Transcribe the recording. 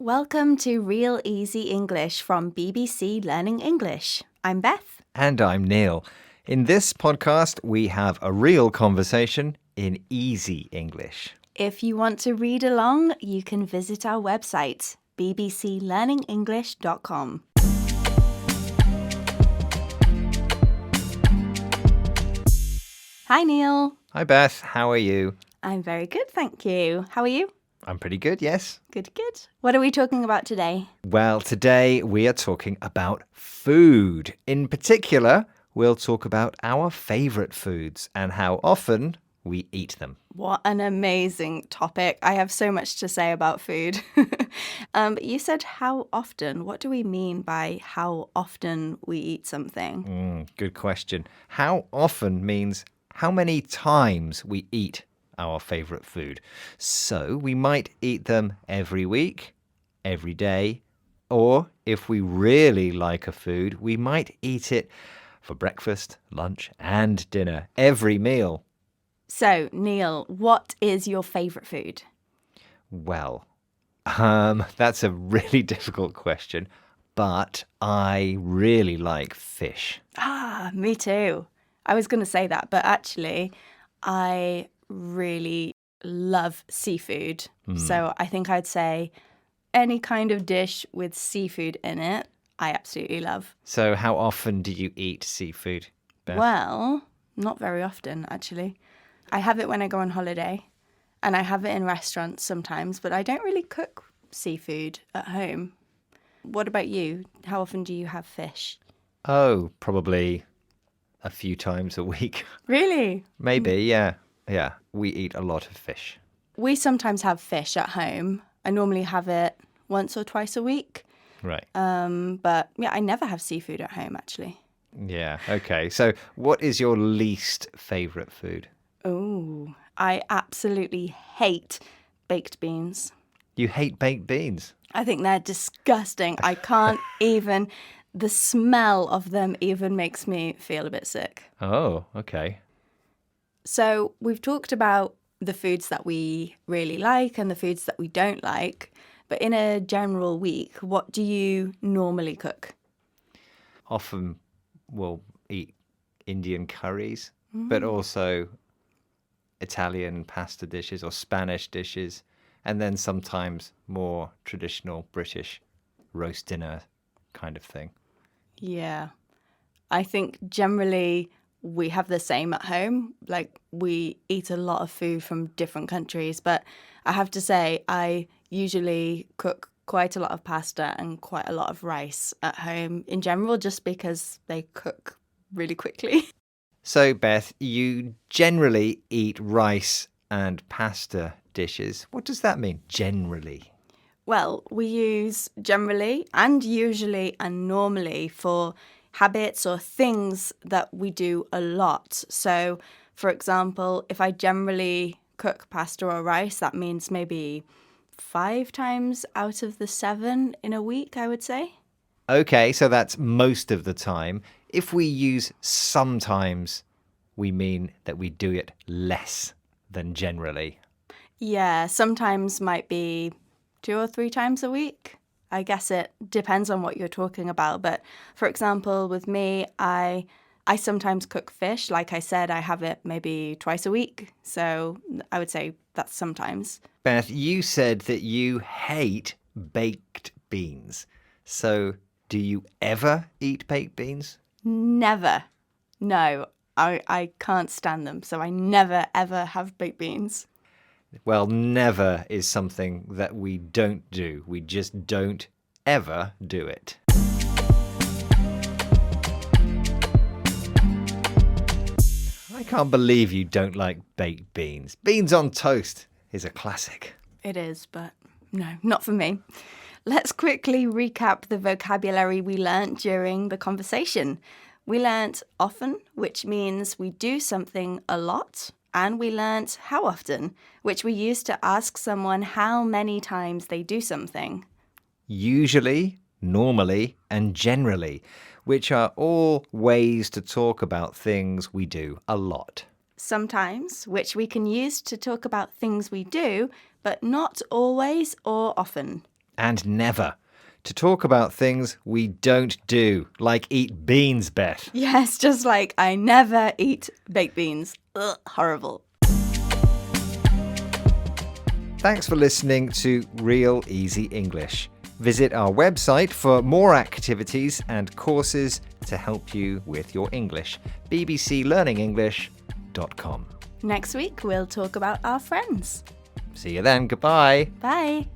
Welcome to Real Easy English from BBC Learning English. I'm Beth. And I'm Neil. In this podcast, we have a real conversation in easy English. If you want to read along, you can visit our website, bbclearningenglish.com. Hi, Neil. Hi, Beth. How are you? I'm very good, thank you. How are you? I'm pretty good, yes. Good. What are we talking about today? Well, today we are talking about food. In particular, we'll talk about our favourite foods and how often we eat them. What an amazing topic. I have so much to say about food. You said how often. What do we mean by how often we eat something? Good question. How often means how many times we eat our favourite food. So we might eat them every week, every day, or if we really like a food, we might eat it for breakfast, lunch, and dinner, every meal. So, Neil, what is your favourite food? Well, that's a really difficult question, but I really like fish. Me too. I was going to say that, but actually, I really love seafood. So I think I'd say any kind of dish with seafood in it, I absolutely love. So how often do you eat seafood, Beth? Well, not very often, actually. I have it when I go on holiday, and I have it in restaurants sometimes, but I don't really cook seafood at home. What about you? How often do you have fish? Oh, probably a few times a week. Really? Maybe, yeah. Yeah, we eat a lot of fish. We sometimes have fish at home. I normally have it once or twice a week. Right. But yeah, I never have seafood at home, actually. Yeah, okay. So what is your least favourite food? Oh, I absolutely hate baked beans. You hate baked beans? I think they're disgusting. I can't even, the smell of them even makes me feel a bit sick. Oh, okay. So we've talked about the foods that we really like and the foods that we don't like. But in a general week, what do you normally cook? Often we'll eat Indian curries, but also Italian pasta dishes or Spanish dishes, and then sometimes more traditional British roast dinner kind of thing. Yeah, I think generally we have the same at home. Like, we eat a lot of food from different countries, but I have to say I usually cook quite a lot of pasta and quite a lot of rice at home in general, just because they cook really quickly. So, Beth, you generally eat rice and pasta dishes. What does that mean, generally? Well, we use generally and usually and normally for habits or things that we do a lot. So, for example, if I generally cook pasta or rice, that means maybe 5 times out of the 7 in a week, I would say. Okay, so that's most of the time. If we use sometimes, we mean that we do it less than generally. Yeah, sometimes might be 2 or 3 times a week. I guess it depends on what you're talking about. But for example, with me, I sometimes cook fish. Like I said, I have it maybe twice a week. So I would say that's sometimes. Beth, you said that you hate baked beans. So do you ever eat baked beans? Never. No, I can't stand them. So I never, ever have baked beans. Well, never is something that we don't do. We just don't ever do it. I can't believe you don't like baked beans. Beans on toast is a classic. It is, but no, not for me. Let's quickly recap the vocabulary we learnt during the conversation. We learnt often, which means we do something a lot. And we learnt how often, which we use to ask someone how many times they do something. Usually, normally, and generally, which are all ways to talk about things we do a lot. Sometimes, which we can use to talk about things we do, but not always or often. And never to talk about things we don't do, like eat beans, Beth. Yes, just like I never eat baked beans. Ugh, horrible. Thanks for listening to Real Easy English. Visit our website for more activities and courses to help you with your English. bbclearningenglish.com. Next week, we'll talk about our friends. See you then. Goodbye. Bye.